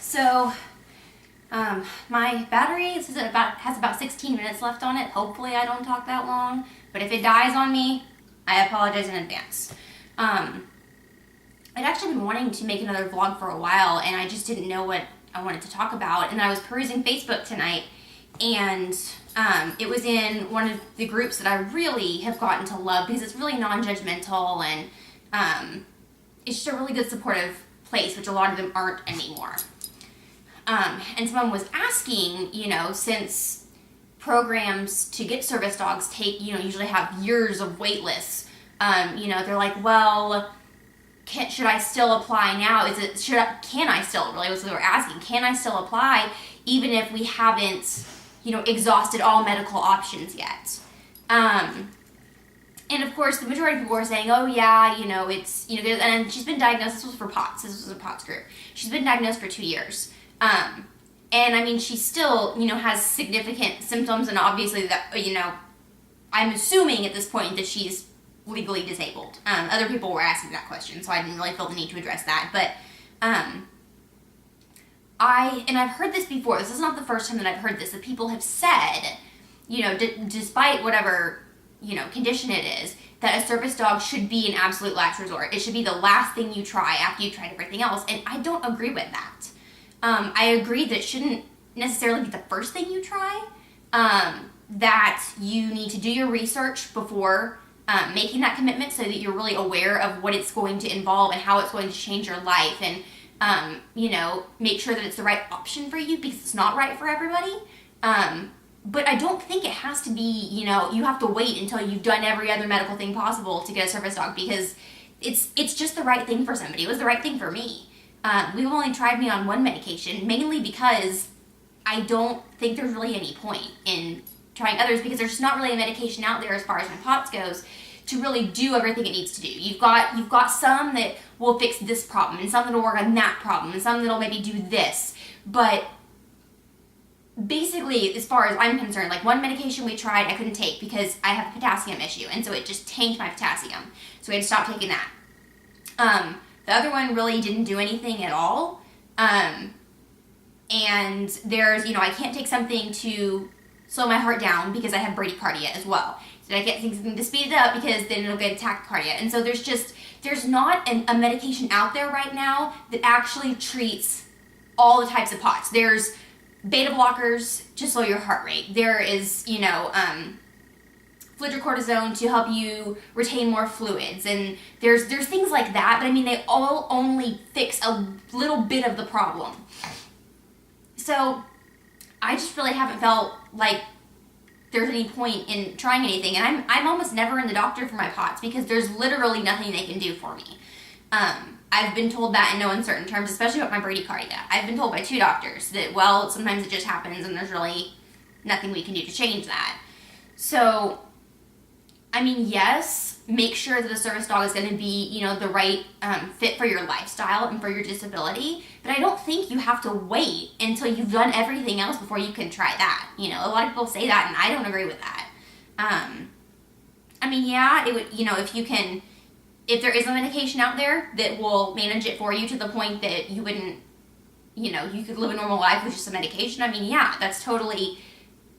So, my battery has about 16 minutes left on it. Hopefully I don't talk that long. But if it dies on me, I apologize in advance. I'd actually been wanting to make another vlog for a while, and I just didn't know what I wanted to talk about. And I was perusing Facebook tonight, and it was in one of the groups that I really have gotten to love because it's really non-judgmental, and it's just a really good supportive place, which a lot of them aren't anymore. And someone was asking, since programs to get service dogs take, usually have years of wait lists, they're like, well, should I still apply now? Can I still, really was what they were asking, can I still apply even if we haven't, exhausted all medical options yet? And of course, the majority of people were saying, oh yeah, it's, and she's been diagnosed, this was for POTS, this was a POTS group. She's been diagnosed for 2 years. And I mean, she still, has significant symptoms, and obviously that, I'm assuming at this point that she's legally disabled. Other people were asking that question, so I didn't really feel the need to address that. But, I've heard this before, this is not the first time that I've heard this, that people have said, despite whatever, condition it is, that a service dog should be an absolute last resort. It should be the last thing you try after you've tried everything else, and I don't agree with that. I agree that it shouldn't necessarily be the first thing you try, that you need to do your research before making that commitment so that you're really aware of what it's going to involve and how it's going to change your life, and, make sure that it's the right option for you, because it's not right for everybody. But I don't think it has to be, you have to wait until you've done every other medical thing possible to get a service dog, because it's just the right thing for somebody. It was the right thing for me. We've only tried me on one medication, mainly because I don't think there's really any point in trying others, because there's just not really a medication out there as far as my POTS goes to really do everything it needs to do. You've got some that will fix this problem, and some that'll work on that problem, and some that'll maybe do this. But basically, as far as I'm concerned, like one medication we tried I couldn't take because I have a potassium issue, and so it just tanked my potassium. So we had to stop taking that. The other one really didn't do anything at all. And there's, I can't take something to slow my heart down because I have bradycardia as well. So I can't take something to speed it up because then it'll get tachycardia. And so there's not a medication out there right now that actually treats all the types of POTS. There's beta blockers to slow your heart rate. There is, fludrocortisone to help you retain more fluids, and there's things like that, but I mean, they all only fix a little bit of the problem. So I just really haven't felt like there's any point in trying anything, and I'm almost never in the doctor for my POTS because there's literally nothing they can do for me. I've been told that in no uncertain terms, especially about my bradycardia. I've been told by 2 doctors that, well, sometimes it just happens and there's really nothing we can do to change that. So, I mean, yes, make sure that a service dog is going to be, the right fit for your lifestyle and for your disability, but I don't think you have to wait until you've done everything else before you can try that. A lot of people say that, and I don't agree with that. I mean, yeah, it would, if there is a medication out there that will manage it for you to the point that you wouldn't, you could live a normal life with just a medication, I mean, yeah, that's totally,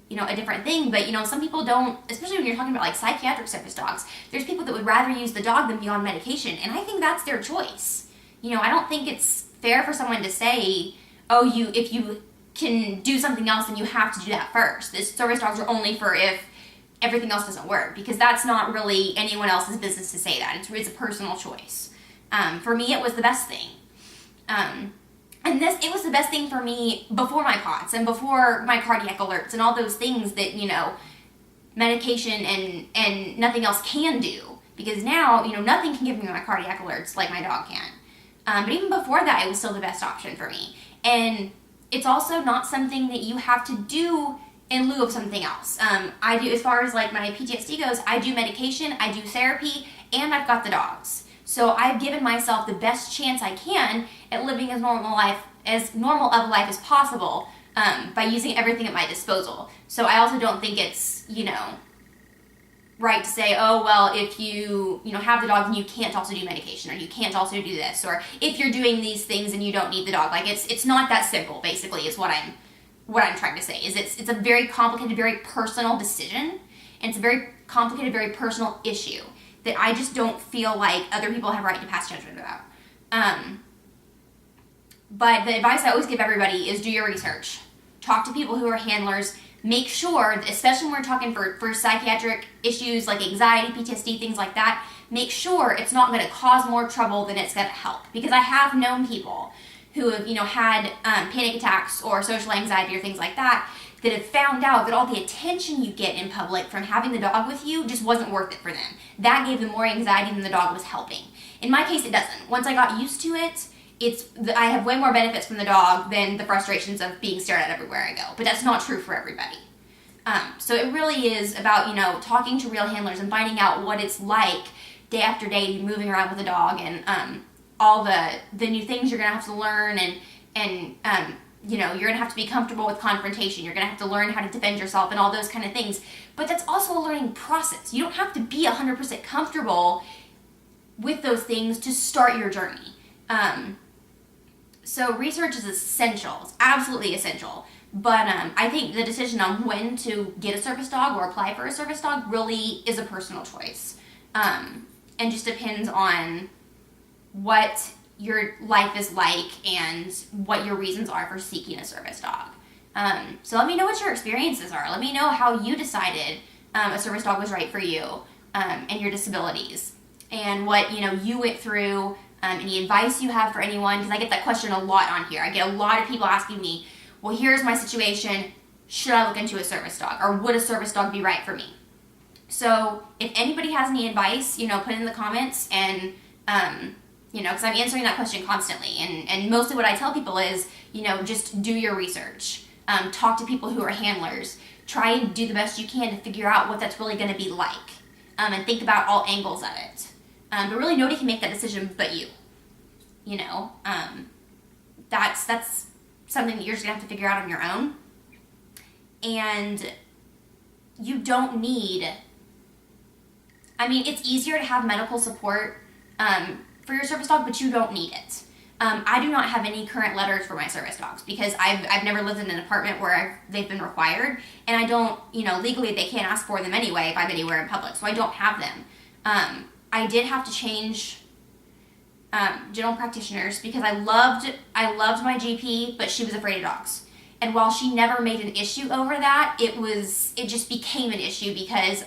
a different thing. But, some people don't, especially when you're talking about, like, psychiatric service dogs, there's people that would rather use the dog than be on medication, and I think that's their choice. I don't think it's fair for someone to say, oh, if you can do something else, then you have to do that first. This service dogs are only for if everything else doesn't work, because that's not really anyone else's business to say that. It's a personal choice. For me, it was the best thing. And it was the best thing for me before my POTS and before my cardiac alerts and all those things that, medication and nothing else can do. Because now, nothing can give me my cardiac alerts like my dog can. But even before that, it was still the best option for me. And it's also not something that you have to do in lieu of something else. I do, as far as like my PTSD goes, I do medication, I do therapy, and I've got the dogs. So I've given myself the best chance I can at living as normal of a life as possible, by using everything at my disposal. So I also don't think it's, right to say, oh, well, if you know, have the dog, then you can't also do medication, or you can't also do this, or if you're doing these things and you don't need the dog. Like, it's not that simple, basically, is what I'm trying to say. Is it's a very complicated, very personal decision, and it's a very complicated, very personal issue that I just don't feel like other people have a right to pass judgment about. But the advice I always give everybody is do your research. Talk to people who are handlers. Make sure, especially when we're talking for psychiatric issues like anxiety, PTSD, things like that, make sure it's not going to cause more trouble than it's going to help. Because I have known people who have, had panic attacks or social anxiety or things like that have found out that all the attention you get in public from having the dog with you just wasn't worth it for them. That gave them more anxiety than the dog was helping. In my case, it doesn't. Once I got used to it, I have way more benefits from the dog than the frustrations of being stared at everywhere I go. But that's not true for everybody. So it really is about, talking to real handlers and finding out what it's like day after day to be moving around with a dog, and all the new things you're going to have to learn, and you're going to have to be comfortable with confrontation. You're going to have to learn how to defend yourself and all those kind of things. But that's also a learning process. You don't have to be 100% comfortable with those things to start your journey. So research is essential. It's absolutely essential. But I think the decision on when to get a service dog or apply for a service dog really is a personal choice. And just depends on what your life is like and what your reasons are for seeking a service dog. So let me know what your experiences are. Let me know how you decided a service dog was right for you, and your disabilities, and what you went through, any advice you have for anyone, because I get that question a lot on here. I get a lot of people asking me, well, here's my situation, should I look into a service dog, or would a service dog be right for me? So if anybody has any advice, put it in the comments, and because I'm answering that question constantly, and mostly what I tell people is, just do your research, talk to people who are handlers, try and do the best you can to figure out what that's really going to be like, and think about all angles of it. But really nobody can make that decision but you. That's something that you're just going to have to figure out on your own. And you don't need, it's easier to have medical support for your service dog, but you don't need it. I do not have any current letters for my service dogs because I've never lived in an apartment where they've been required, and I don't, legally they can't ask for them anyway if I'm anywhere in public, so I don't have them. I did have to change general practitioners because I loved my GP, but she was afraid of dogs. And while she never made an issue over that, it just became an issue because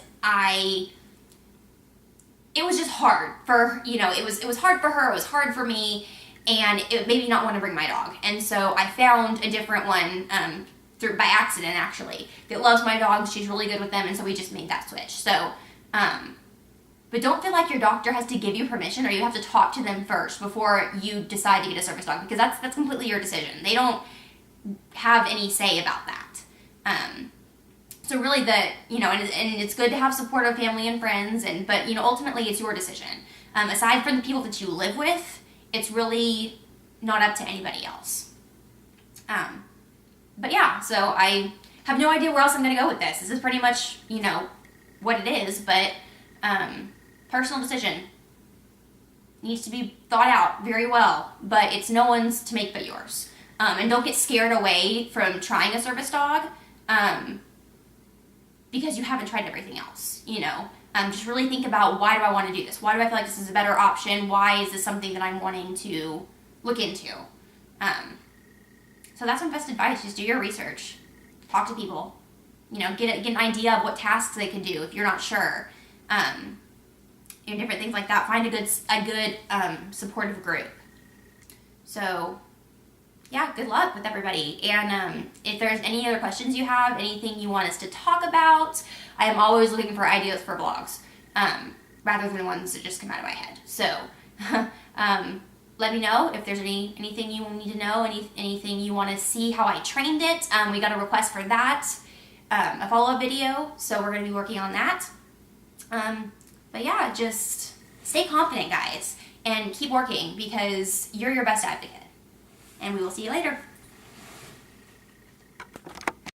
it was just hard for, it was hard for her, it was hard for me, and it made me not want to bring my dog. And so I found a different one, by accident actually, that loves my dogs, she's really good with them, and so we just made that switch. So, but don't feel like your doctor has to give you permission, or you have to talk to them first before you decide to get a service dog, because that's completely your decision. They don't have any say about that. So really and it's good to have supportive family and friends, but ultimately it's your decision. Aside from the people that you live with, it's really not up to anybody else. But yeah, so I have no idea where else I'm going to go with this. This is pretty much, what it is, but personal decision. Needs to be thought out very well, but it's no one's to make but yours. And don't get scared away from trying a service dog because you haven't tried everything else, Just really think about, why do I want to do this? Why do I feel like this is a better option? Why is this something that I'm wanting to look into? So that's my best advice. Just do your research. Talk to people. Get an idea of what tasks they could do if you're not sure. Different things like that. Find a good supportive group. So, yeah, good luck with everybody. And if there's any other questions you have, anything you want us to talk about, I am always looking for ideas for vlogs, rather than ones that just come out of my head. So, let me know if there's anything you need to know, anything you want to see how I trained it. We got a request for that, a follow-up video, so we're going to be working on that. But yeah, just stay confident, guys, and keep working because you're your best advocate. And we will see you later.